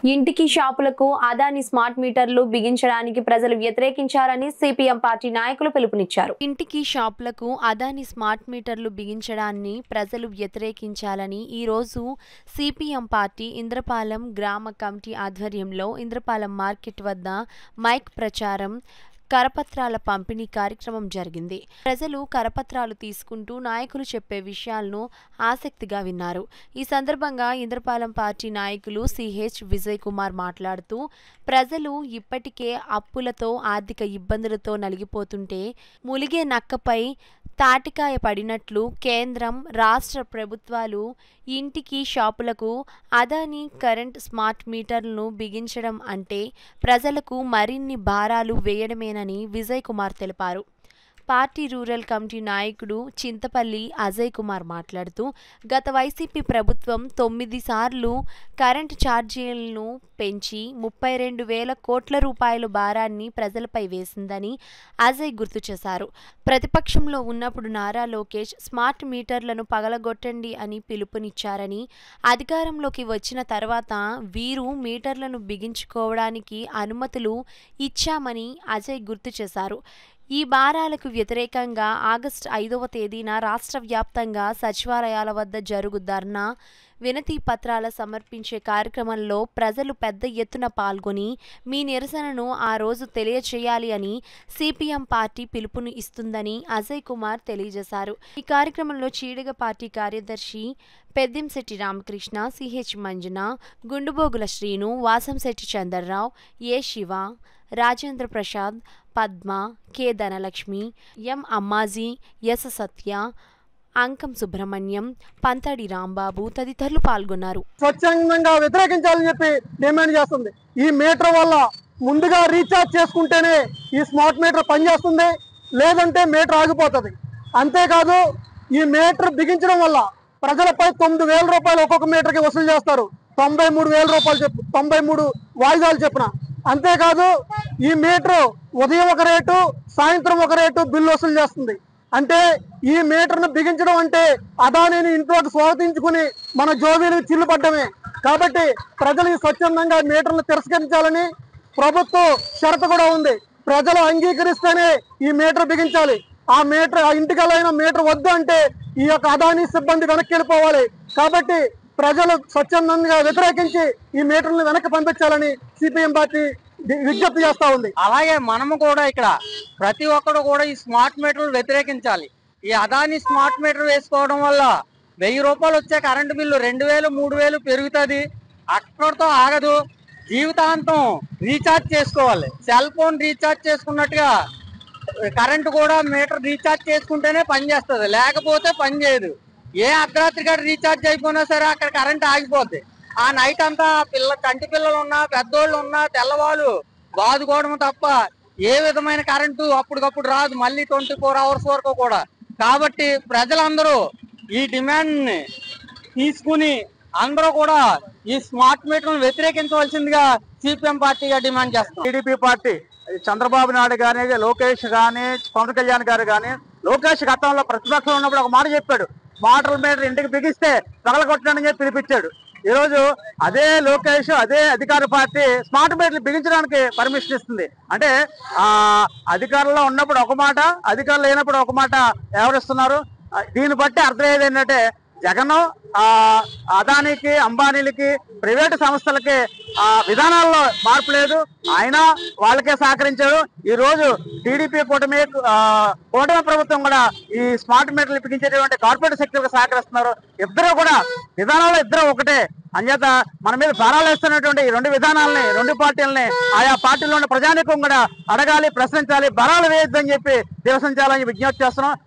ఇంటికి షాపులకు అదాని స్మార్ట్ మీటర్లు బిగించడానికి ప్రజలు వ్యతిరేకించాలని సిపిఎం పార్టీ నాయకులు పిలుపునిచ్చారు. ఇంటికి షాపులకు అదాని స్మార్ట్ మీటర్లు బిగించడాన్ని ప్రజలు వ్యతిరేకించాలని ఈ రోజు సిపిఎం పార్టీ ఇంద్రపాలెం గ్రామ కమిటీ ఆధ్వర్యంలో ఇంద్రపాలెం మార్కెట్ వద్ద మైక్ ప్రచారం కరపత్రాల పంపిణీ కార్యక్రమం జరిగింది. ప్రజలు కరపత్రాలు తీసుకుంటూ నాయకులు చెప్పే విషయాలను ఆసక్తిగా విన్నారు. ఈ సందర్భంగా ఇంద్రపాలెం పార్టీ నాయకులు సిహెచ్ విజయ్ కుమార్ మాట్లాడుతూ, ప్రజలు ఇప్పటికే అప్పులతో ఆర్థిక ఇబ్బందులతో నలిగిపోతుంటే ములిగే నక్కపై తాటికాయ పడినట్లు కేంద్రం, రాష్ట్ర ప్రభుత్వాలు ఇంటికి షాపులకు అదాని కరెంట్ స్మార్ట్ మీటర్లను బిగించడం అంటే ప్రజలకు మరిన్ని భారాలు వేయడమేనని విజయ్ కుమార్ తెలిపారు. పార్టీ రూరల్ కమిటీ నాయకుడు చింతపల్లి అజయ్ కుమార్ మాట్లాడుతూ, గత వైసీపీ ప్రభుత్వం 9 సార్లు కరెంటు ఛార్జీలను పెంచి 32,000 కోట్ల రూపాయల భారాన్ని ప్రజలపై వేసిందని అజయ్ గుర్తు చేశారు. ప్రతిపక్షంలో ఉన్నప్పుడు నారా లోకేష్ స్మార్ట్ మీటర్లను పగలగొట్టండి అని పిలుపునిచ్చారని, అధికారంలోకి వచ్చిన తర్వాత వీరు మీటర్లను బిగించుకోవడానికి అనుమతులు ఇచ్చామని అజయ్ గుర్తు చేశారు. ఈ భారాలకు వ్యతిరేకంగా ఆగస్టు 5వ తేదీన రాష్ట్ర వ్యాప్తంగా సచివాలయాల వద్ద జరుగు ధర్నా, వినతి పత్రాల సమర్పించే కార్యక్రమంలో ప్రజలు పెద్ద ఎత్తున పాల్గొని మీ నిరసనను ఆ రోజు తెలియచేయాలి అని సిపిఎం పార్టీ పిలుపుని ఇస్తుందని అజయ్ కుమార్ తెలియజేశారు. ఈ కార్యక్రమంలో చీడగ పార్టీ కార్యదర్శి పెద్దింశెట్టి రామకృష్ణ, సిహెచ్ మంజున, గుండుబోగుల శ్రీను, వాసంశెట్టి చంద్రరావు, ఏ శివ, రాజేంద్ర ప్రసాద్, పద్మ, కె ధనలక్ష్మి, ఎం అమ్మాజీ, ఎస్ సత్య, అంకం సుబ్రహ్మణ్యం, పంతడి రాంబాబు తదితరులు పాల్గొన్నారు. స్వచ్ఛందంగా వ్యతిరేకించాలని చెప్పి డిమాండ్ చేస్తుంది. ఈ మీటర్ వల్ల ముందుగా రీఛార్జ్ చేసుకుంటేనే ఈ స్మార్ట్ మీటర్ పనిచేస్తుంది, లేదంటే మీటర్ ఆగిపోతుంది. అంతేకాదు, ఈ మీటర్ బిగించడం వల్ల ప్రజలపై 9,000 రూపాయలు ఒక్కొక్క మీటర్కి వసూలు చేస్తారు. 93,000 రూపాయలు 93 వాయిదాలు చెప్పిన. అంతేకాదు, ఈ మీటర్ ఉదయం ఒక రేటు, సాయంత్రం ఒక రేటు బిల్లు వసూలు చేస్తుంది. అంటే ఈ మీటర్ను బిగించడం అంటే అదానిని ఇంట్లోకి స్వాగతించుకుని మన జోబీలకు చిల్లు పడ్డమే. కాబట్టి ప్రజలు ఈ స్వచ్ఛందంగా మీటర్ను తిరస్కరించాలని ప్రభుత్వం షరతు కూడా ఉంది. ప్రజలు అంగీకరిస్తేనే ఈ మీటర్ బిగించాలి. ఆ మీటర్, ఆ ఇంటికలైన మీటర్ వద్దు అంటే ఈ యొక్క అదాని సిబ్బంది వెనక్కి వెళ్ళిపోవాలి. కాబట్టి ప్రజలు స్వచ్ఛందంగా వ్యతిరేకించి ఈ మీటర్లను వెనక్కి పంపించాలని సిపిఎం పార్టీ విజ్ఞప్తి చేస్తా ఉంది. అలాగే మనము కూడా ఇక్కడ ప్రతి ఒక్కరు కూడా ఈ స్మార్ట్ మీటర్లు వ్యతిరేకించాలి. ఈ అదాని స్మార్ట్ మీటర్ వేసుకోవడం వల్ల 1000 రూపాయలు వచ్చే కరెంటు బిల్లు 2,000, 3,000 పెరుగుతుంది. అక్కడితో ఆగదు, జీవితాంతం రీఛార్జ్ చేసుకోవాలి. సెల్ ఫోన్ రీఛార్జ్ చేసుకున్నట్టుగా కరెంటు కూడా మీటర్ రీఛార్జ్ చేసుకుంటేనే పనిచేస్తుంది, లేకపోతే పనిచేయదు. ఏ అర్ధరాత్రి గంట రీఛార్జ్ అయిపోయినా సరే అక్కడ కరెంట్ ఆగిపోద్ది. ఆ నైట్ అంతా చంటి పిల్లలు ఉన్నా, పెద్దోళ్ళు ఉన్నా, తెల్లవాళ్ళు బాదుకోవడం తప్ప ఏ విధమైన కరెంటు అప్పటికప్పుడు రాదు, మళ్ళీ 24 అవర్స్ వరకు కూడా. కాబట్టి ప్రజలందరూ ఈ డిమాండ్ని తీసుకుని అందరూ కూడా ఈ స్మార్ట్ మీటర్ను వ్యతిరేకించవలసిందిగా సిపిఎం పార్టీగా డిమాండ్ చేస్తాం. టీడీపీ పార్టీ చంద్రబాబు నాయుడు కానీ, లోకేష్ కానీ, పవన్ కళ్యాణ్ గారు కానీ, లోకేష్ గతంలో ప్రతిపక్షంలో ఉన్నప్పుడు ఒక మాట చెప్పాడు, స్మార్ట్ మీటర్ ఇంటికి బిగిస్తే పగలగొట్టడానికి చెప్పి పిలిపించాడు. ఈరోజు అదే లోకేష్, అదే అధికార పార్టీ స్మార్ట్ మీటర్లు బిగించడానికి పర్మిషన్ ఇస్తుంది. అంటే అధికారంలో ఉన్నప్పుడు ఒక మాట, అధికారులు లేనప్పుడు ఒక మాట వ్యవహరిస్తున్నారు. దీన్ని బట్టి అర్థమయ్యేది ఏంటంటే జగన్ అదానికి, అంబానీలకి, ప్రైవేటు సంస్థలకి విధానాల్లో మార్పు లేదు. ఆయన వాళ్ళకే సహకరించారు. ఈ రోజు టీడీపీ కూటమి ప్రభుత్వం కూడా ఈ స్మార్ట్ మీటర్లు ఇప్పించేటువంటి కార్పొరేట్ సెక్టర్కి సహకరిస్తున్నారు. ఇద్దరు కూడా విధానాల్లో ఇద్దరు ఒకటే. అంచేత మన మీద భారాలు వేస్తున్నటువంటి ఈ 2 విధానాలని, 2 పార్టీలని ఆయా పార్టీల్లో ఉన్న ప్రజానీకం కూడా అడగాలి, ప్రశ్నించాలి, భారాలు వేయొద్దని చెప్పి నిరసించాలని విజ్ఞప్తి చేస్తున్నాం.